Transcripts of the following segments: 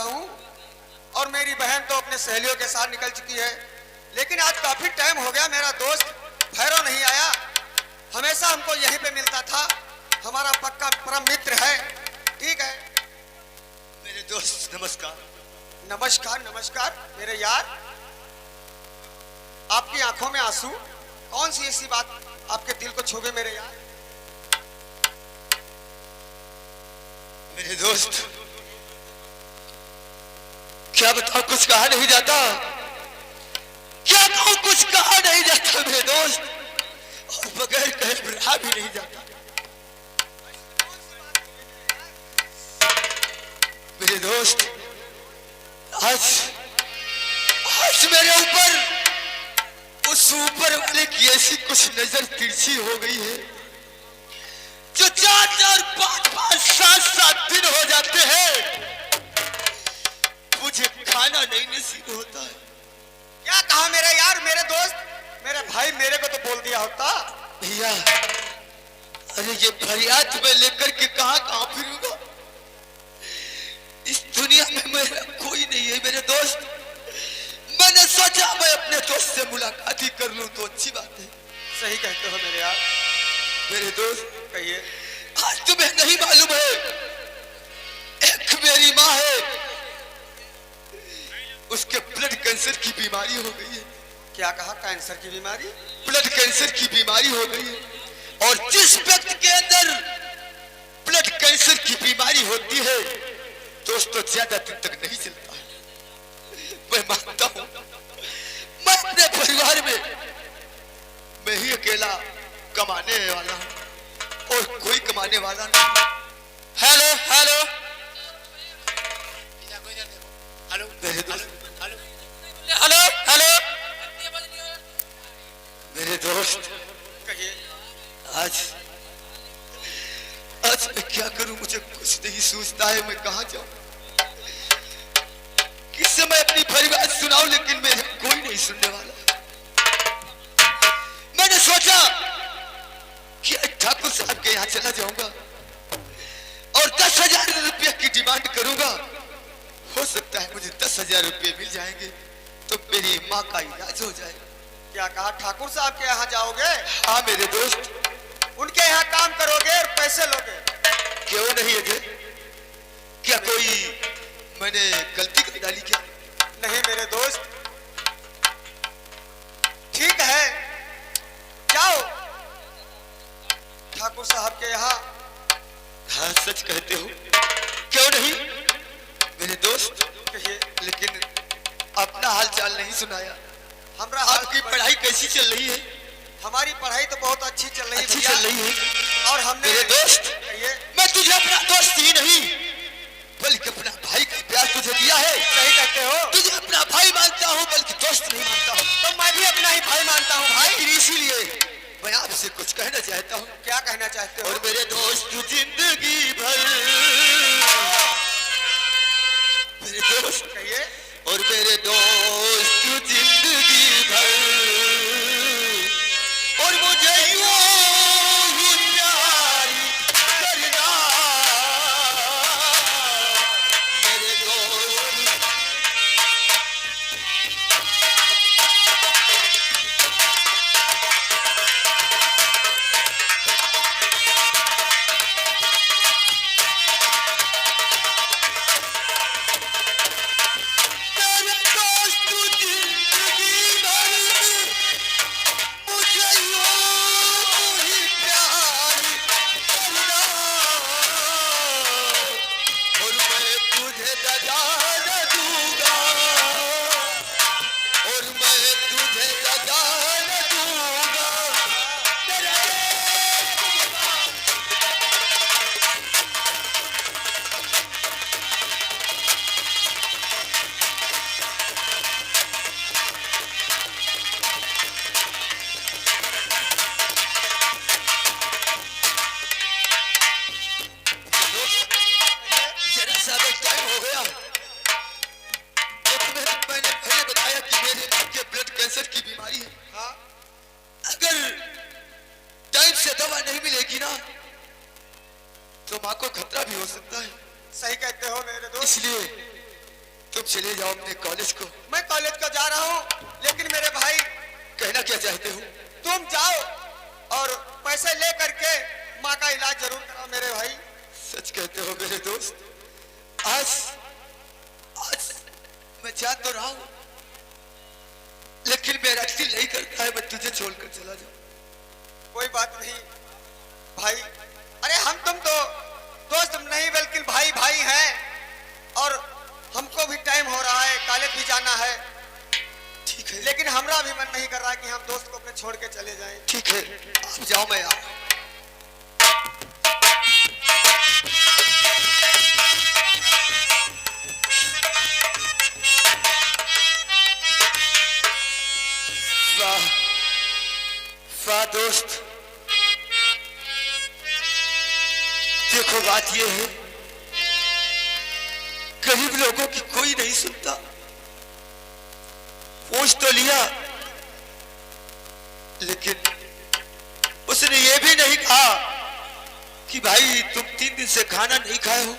हूँ और मेरी बहन तो अपने सहेलियों के साथ निकल चुकी है, लेकिन आज काफी टाइम हो गया मेरा दोस्त भैरव नहीं आया। हमेशा हमको यहीं पे मिलता था, हमारा पक्का परम मित्र है। ठीक है मेरे दोस्त, नमस्कार। नमस्कार नमस्कार मेरे यार। आपकी आंखों में आंसू, कौन सी ऐसी बात आपके दिल को छू गई मेरे यार? मेरे दोस्त, क्या बताओ, कुछ कहा नहीं जाता। क्या कहूं, कुछ कहा नहीं जाता मेरे दोस्त, और बगैर कहे रहा भी नहीं जाता। मेरे दोस्त, आज मेरे ऊपर उस ऊपर वाले की ऐसी कुछ नजर तिरछी हो गई है, जो 4-4, 5-5, 7-7 दिन हो जाते हैं मुझे खाना नहीं नसीब होता है। क्या कहा मेरे यार, मेरे दोस्त, मेरे भाई, मेरे को तो बोल दिया होता। भैया, अरे ये फरियाद मैं लेकर के कहां फिरूंगा? इस दुनिया में मेरा कोई नहीं है मेरे दोस्त। मैंने सोचा मैं अपने दोस्त से मुलाकात ही कर लूं तो अच्छी बात है। सही कहते हो मेरे यार। मेरे दोस्त, कहिए। आज तुम्हें नहीं मालूम है, एक मेरी माँ है, उसके ब्लड कैंसर की बीमारी हो गई है। क्या कहा? कैंसर की बीमारी? ब्लड कैंसर की बीमारी हो गई है, और जिस व्यक्ति के अंदर ब्लड कैंसर की बीमारी होती है दोस्तों, ज्यादा दिन तक नहीं चलता है। मैं मानता हूं, मैं अपने परिवार में मैं ही अकेला कमाने वाला हूं और कोई कमाने वाला नहीं। हेलो हेलो हेलो मेरे दोस्त, हेलो हेलो हेलो मेरे दोस्त, कहिए। आज मैं क्या करूं, मुझे कुछ नहीं सूझता है। मैं कहां जाऊं, किससे मैं अपनी फरियाद सुनाऊं, लेकिन मेरा कोई नहीं सुनने वाला। मैंने सोचा कि ठाकुर साहब के यहां चला जाऊंगा और 10,000 रुपये की डिमांड करूंगा। हो सकता है मुझे 10,000 रुपये मिल जाएंगे तो मेरी माँ का इलाज हो जाए। क्या कहा? ठाकुर साहब के यहाँ जाओगे? हाँ मेरे दोस्त। उनके यहाँ काम करोगे और पैसे लोगे? क्यों नहीं अजय, क्या कोई मैंने गलती कर डाली क्या? नहीं मेरे दोस्त, ठीक है, जाओ ठाकुर साहब के यहाँ। हाँ सच कहते हो, क्यों नहीं मेरे दोस्त। कहिए। लेकिन अपना हाल चाल नहीं सुनाया। हमारा आपकी पढ़ाई कैसी चल रही है? हमारी पढ़ाई तो बहुत अच्छी चल रही है। अच्छी चल रही है। और हमने मेरे दोस्त, कहिए। मैं तुझे अपना दोस्त ही नहीं बल्कि अपना भाई का प्यार तुझे दिया है। सही कहते हो। तुझे अपना भाई मानता हूँ बल्कि दोस्त नहीं मानता हूँ। तो मैं भी अपना ही भाई मानता हूँ भाई। इसीलिए मैं आपसे कुछ कहना चाहता हूँ। क्या कहना चाहते हो? और मेरे दोस्त जिंदगी भर, मेरे दोस्त कहिए। और मेरे दोस्त जिंदगी भर, और मुझे यूं ही प्यार करना मेरे दोस्त। कैंसर की बीमारी है। हाँ। अगर टाइम से दवा नहीं मिलेगी ना तो माँ को खतरा भी हो सकता है। सही कहते हो मेरे दोस्त। इसलिए तुम चले जाओ अपने कॉलेज को। मैं कॉलेज को जा रहा हूँ, लेकिन मेरे भाई कहना क्या चाहते हो? तुम जाओ और पैसे ले करके माँ का इलाज जरूर कराओ मेरे भाई। सच कहते हो मेरे दोस्त? आज आज मैं जा तो रहा हूँ, लेकिन मेरा दिल नहीं करता है मैं तुझे छोड़कर चला जाऊं। कोई बात नहीं भाई, अरे हम तुम तो दोस्त नहीं बल्कि भाई भाई हैं, और हमको भी टाइम हो रहा है, कॉलेज भी जाना है। ठीक है, लेकिन हमरा भी मन नहीं कर रहा कि हम दोस्त को अपने छोड़ के चले जाएं। ठीक है, आप जाओ, मैं आ रहा हूं। वाह वाह दोस्त, देखो बात ये है, गरीब लोगों की कोई नहीं सुनता। पूछ तो लिया, लेकिन उसने ये भी नहीं कहा कि भाई तुम 3 दिन से खाना नहीं खाए हो,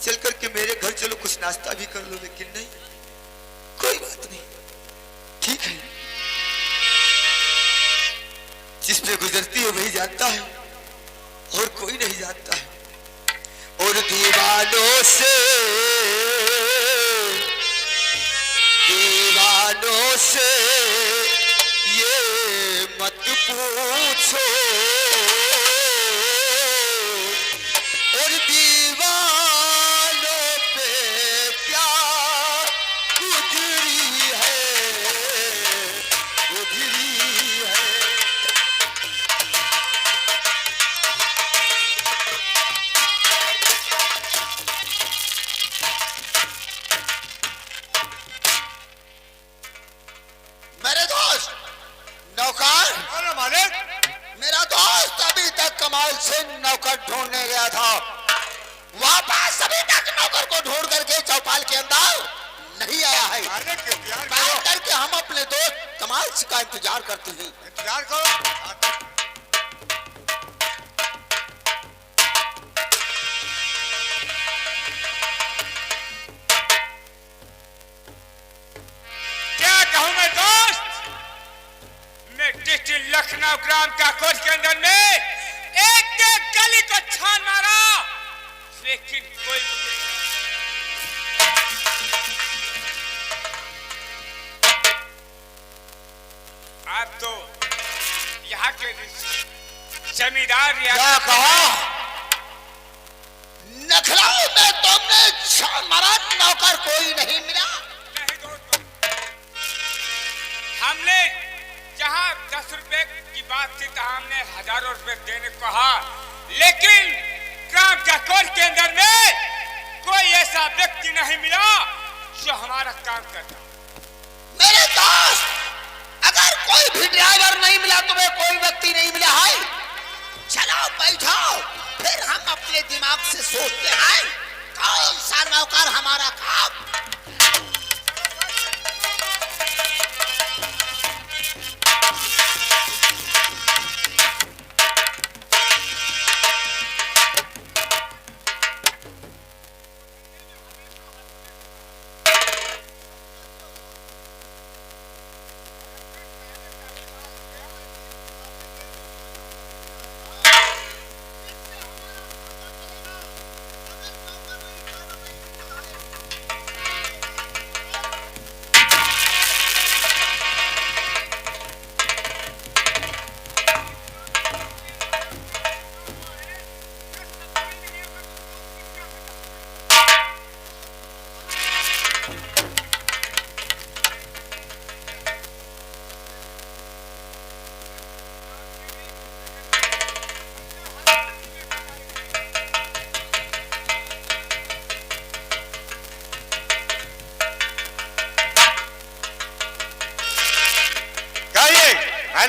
चल करके मेरे घर चलो कुछ नाश्ता भी कर लो। लेकिन नहीं, कोई बात नहीं, ठीक है, जिस पे गुजरती है वही जानता है, और कोई नहीं जानता है। और दीवानों से ये मत पूछो, और दीवानों पे क्या गुजरी है, गुजरी है। मेरे दोस्त नौकर, मालिक, मेरा दोस्त अभी तक कमाल से नौकर ढूंढने गया था, वापस अभी तक नौकर को ढूंढ करके चौपाल के अंदर नहीं आया है। बात करके हम अपने दोस्त कमाल से का इंतजार करते हैं। इंतजार करो। लखनऊ ग्राम का कोर्ट के अंदर में एक गली को छान मारा, लेकिन कोई आप तो यहाँ के जमींदार क्या कहा? लखनऊ में तुमने छान मारा, नौकर कोई नहीं मिला? नहीं दोस्तों, हमने जहाँ 10 रुपए की बात थी तो हमने हजारों रुपए देने को कहा, लेकिन ग्राम का कोर्ट के अंदर में कोई ऐसा व्यक्ति नहीं मिला जो हमारा काम करता। मेरे दोस्त, अगर कोई भी ड्राइवर नहीं मिला, तुम्हें कोई व्यक्ति नहीं मिला है, चलो बैठो, फिर हम अपने दिमाग से सोचते हैं कौन सा नौकर हमारा काम।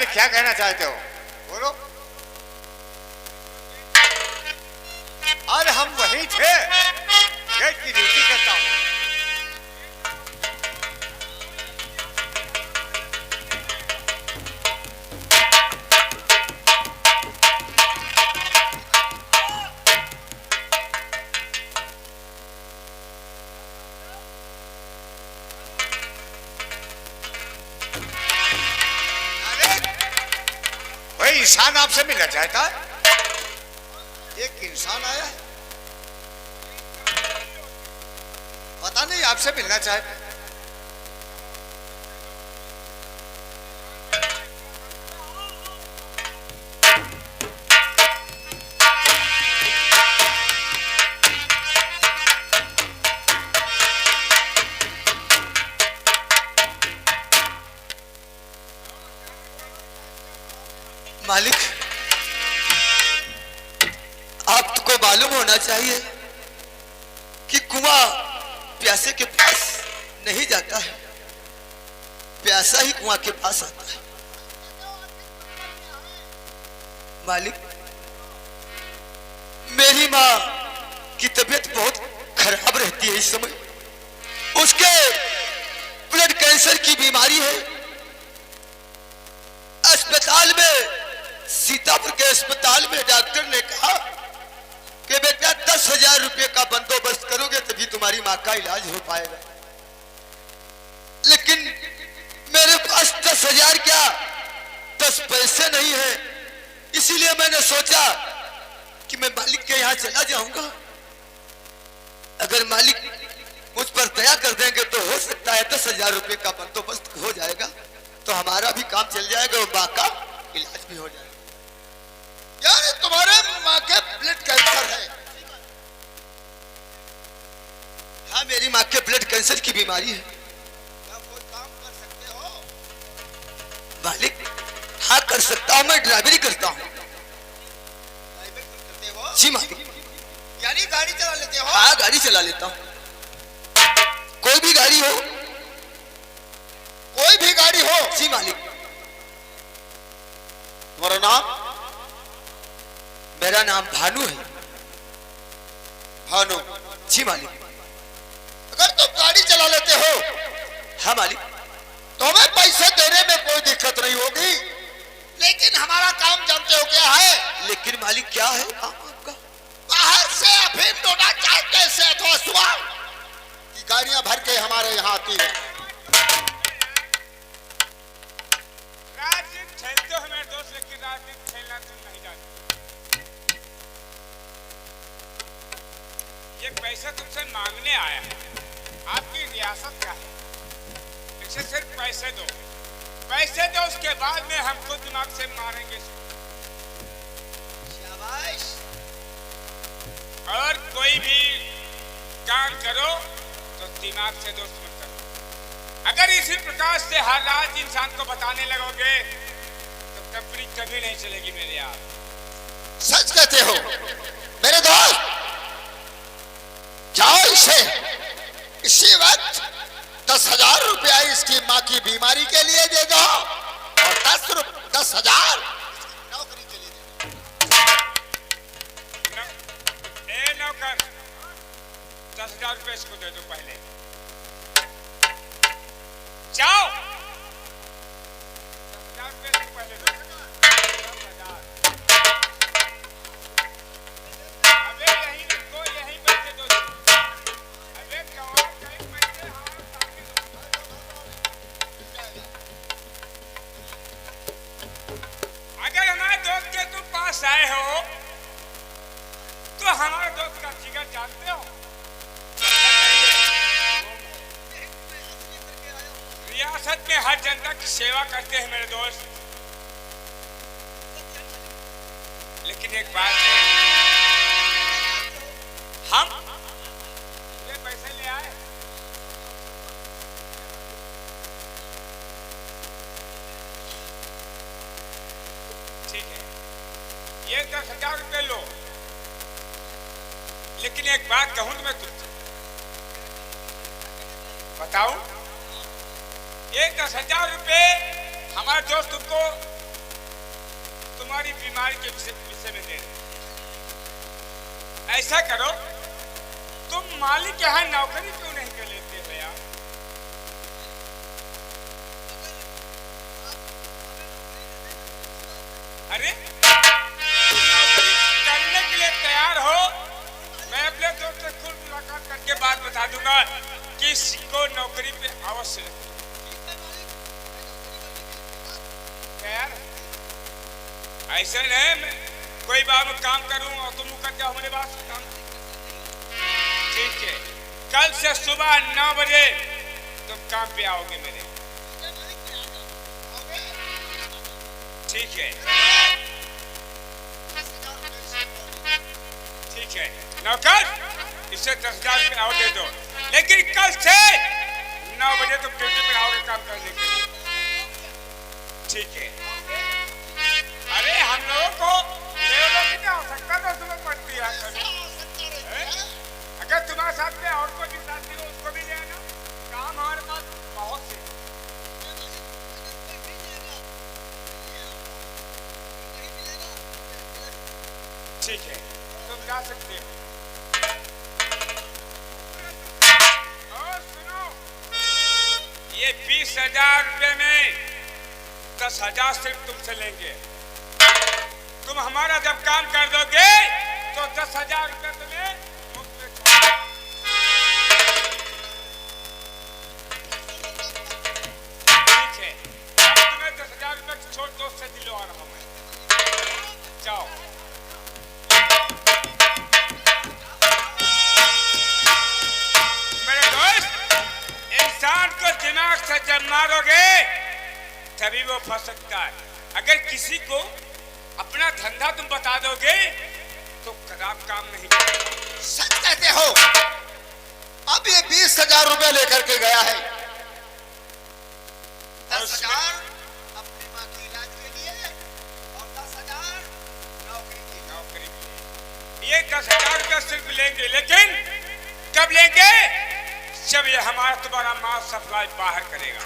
क्या कहना चाहते हो, बोलो। और हम वही थे, गेट की ड्यूटी करता हूं। कोई इंसान आपसे मिलना चाहता है? एक इंसान आया है, पता नहीं आपसे मिलना चाहता है। मालिक, आपको मालूम होना चाहिए कि कुआं प्यासे के पास नहीं जाता है, प्यासा ही कुआं के पास आता है। मालिक, मेरी माँ की तबीयत बहुत खराब रहती है इस समय। उसके ब्लड कैंसर की बीमारी है। अस्पताल में, सीतापुर के अस्पताल में डॉक्टर ने कहा कि बेटा 10,000 रुपए का बंदोबस्त करोगे तभी तुम्हारी मां का इलाज हो पाएगा। लेकिन मेरे पास 10,000 क्या, 10 पैसे नहीं है। इसीलिए मैंने सोचा कि मैं मालिक के यहाँ चला जाऊंगा। अगर मालिक मुझ पर दया कर देंगे तो हो सकता है 10,000 रुपए का बंदोबस्त हो जाएगा, तो हमारा भी काम चल जाएगा और मां का इलाज भी हो जाएगा। यार तुम्हारे माँ के ब्लड कैंसर है? हाँ, मेरी माँ के ब्लड कैंसर की बीमारी है। क्या कोई काम कर सकते हो? मालिक, हाँ कर सकता हूँ, मैं ड्राइवरी करता हूँ। ड्राइवर करते हो? जी मालिक। यानी गाड़ी चला लेते हो? हाँ, गाड़ी चला लेता हूँ। कोई भी गाड़ी हो। कोई भी गाड़ी हो? जी मालिक। तुम्हारा नाम? मेरा नाम भानु है। भानु? जी मालिक। अगर तुम गाड़ी चला लेते हो, हाँ मालिक। तो हमें पैसे देने में कोई दिक्कत नहीं होगी, लेकिन हमारा काम जानते हो क्या है? लेकिन मालिक क्या है काम आपका? बाहर से अफीम डोना चाहते से अथवा सुबह की गाड़ियां भर के हमारे यहाँ आती है। राजनीति खेलते हो मेरे दोस्त, लेकिन राजनीति खेलना तुम नहीं जानते। ये पैसा तुमसे मांगने आया है। आपकी रियासत का है, इसे सिर्फ पैसे दो, पैसे दो, उसके बाद में हमको दिमाग से मारेंगे। शाबाश। और कोई भी काम करो तो दिमाग से दोस्त मत करो। अगर इसी प्रकार से हर रात इंसान को बताने लगोगे तो कंपनी कभी नहीं चलेगी मेरे यार। सच कहते हो मेरे दोस्त। जाओ इसे इसी वक्त 10,000 रुपया इसकी माँ की बीमारी के लिए दे दो और 10,000 नौकरी के लिए दे दो। ए नौकर, 10,000 रुपये इसको दे दो पहले। जाओ, 10,000 रुपये इसको पहले दो। 10,000। अबे यहीं रखो, यहीं पैसे दो। अबे जवाब कहीं पैसे हाथ ताकि अगर हमारे दोस्त के तुम पास आए हो तो हमारे दोस्त का जिगर जानते हो? रियासत में हर जनता की सेवा करते हैं मेरे दोस्त। लेकिन एक बात है, हम ये पैसे ले आए, ठीक है, ये 10,000 रुपये लो। लेकिन एक बात कहूं मैं तुमसे, बताऊं, ये 10,000 रुपये हमारे दोस्त तुमको तुम्हारी बीमारी के विषय में दे रहे। ऐसा करो, तुम मालिक यहाँ नौकरी क्यों नहीं कर लेते हो यार? अरे नौकरी करने के लिए तैयार हो, मैं अपने दोस्त से खुद मुलाकात करके बात बता दूंगा कि इसको नौकरी पे अवश्य रखें। तैयार? ऐसे नहीं मैं कोई बार में काम करूं और तुम कर जाओ मेरे पास काम। ठीक है, कल से सुबह 9 बजे तुम काम पे आओगे मेरे। ठीक है, ठीक है नौकर, इसे 10,000 रुपये और दे दो, लेकिन कल से 9 बजे तुम ड्यूटी पे आओगे काम करने के लिए। ठीक है, अरे हम लोगों को लेबर की आवश्यकता तो तुम्हें पड़ती है कभी। अगर तुम्हारे साथ में और कोई भी साथी हो उसको भी ले आना, काम हमारे पास बहुत से। ठीक है, तुम जा सकते हो। और सुनो, ये 20,000 रुपये में 10,000 सिर्फ तुमसे लेंगे। तुम हमारा जब काम कर दोगे तो 10,000 रुपये तुम्हें मुफ्त में छोड़। ठीक है, अब तुम्हें 10,000 रुपये छोड़ दोस्त से दिलवा रहा हूं मैं। जाओ। मेरे दोस्त, इंसान को दिमाग से जब मारोगे तभी वो फंस सकता है। अगर किसी को अपना धंधा तुम बता दोगे तो खराब काम नहीं करेगा। सच कहते हो। अब ये 20,000 रुपए लेकर के गया है। 10,000 अपनी माँ के इलाज के लिए और 10,000 नौकरी के लिए। ये 10,000 रुपये सिर्फ लेंगे, लेकिन कब लेंगे? जब ये हमारा तुम्हारा माल सप्लाई बाहर करेगा।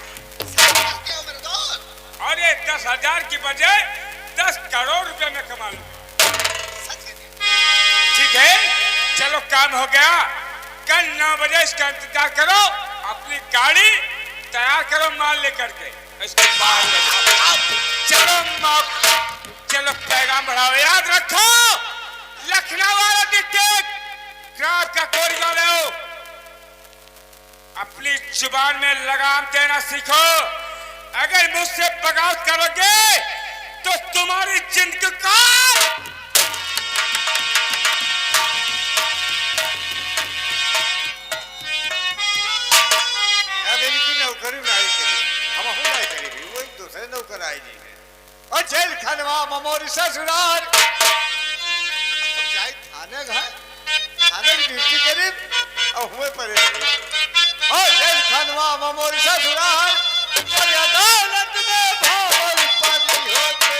और ये 10,000 की बजाय 10 करोड़ रुपए में कमा लूं। ठीक है, चलो काम हो गया। कल 9 बजे इसका इंतजार करो, अपनी गाड़ी तैयार करो माल लेकर के, इसको बाहर ले जाओ। चलो पैगाम बढ़ाओ। याद रखो, लखनऊ वाला डिस्ट्रिक्ट ग्राम का कोरी वाले हो, अपनी जुबान में लगाम देना सीखो। अगर मुझसे बगावत करोगे तो तुम्हारी जिंदगी का नौकरी नहीं करी, हम नहीं करी, वही दूसरे नौकर आए जी और जेल खनवा ममोरी ससुराल जाए थाने गए, थाने की ड्यूटी करी और हुए परे और जेल खनवा ममोरी ससुराल और अदालत में भावल पानी होते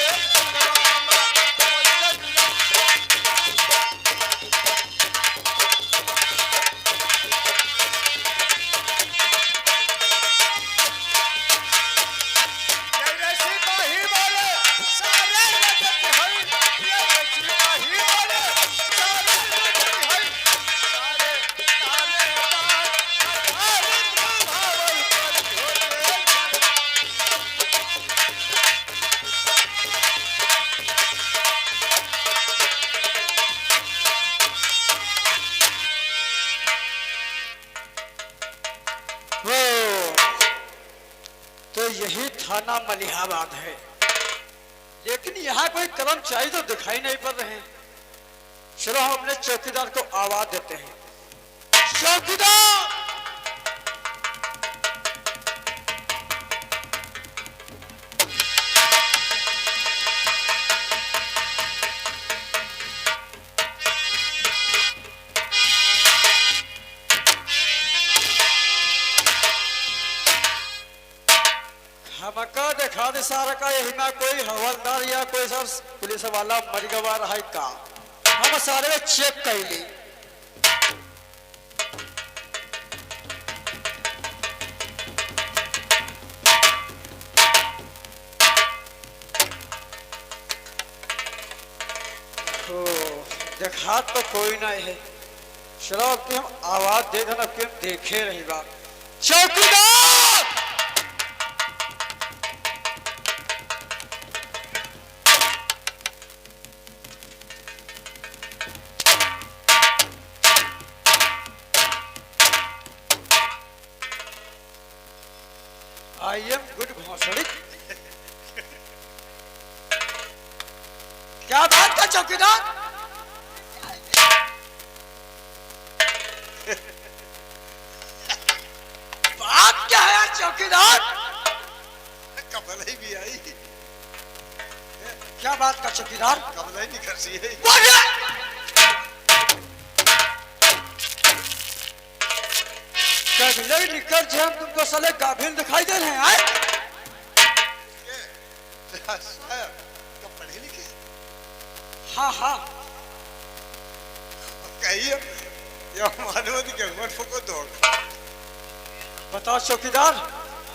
यही थाना मलिहाबाद है, लेकिन यहाँ कोई कर्मचारी तो दिखाई नहीं पड़ रहे हैं। चलो हम अपने चौकीदार को आवाज देते हैं। चौकीदार! हमका देखा दे सारा का यही में कोई हवलदार या कोई सब पुलिस वाला मर गवा रहा है का, हम सारे चेक कर ली। तो देखा तो कोई नहीं है। चलो अब कि हम आवाज दे देना, कि हम देखे रही बात। चौकीदार! I am good घोसड़ी। चौकीदार? बात क्या है चौकीदार? कमलाई भी आई, क्या बात का चौकीदार? कमलाई निकल सी है। कमलाई निकल जे हम तुमको साले गाभिन दिखाई दे रहे हैं? साहब कब पढ़े लिखे? हाँ हाँ कहिए या मालूम कि गंगट को दौड़ बताओ चौकीदार,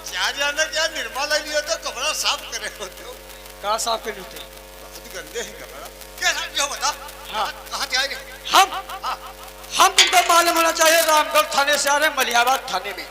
क्या जाना क्या निर्मला नहीं होता, कपड़ा साफ करे होते हो, कहाँ साफ के होते? बहुत गंदे हैं कपड़ा। क्या जो बता, हाँ। कहाँ से आए? हम तुमको मालूम होना चाहिए, रामगढ़ थाने से आ रहे हैं मलिहाबाद थाने में।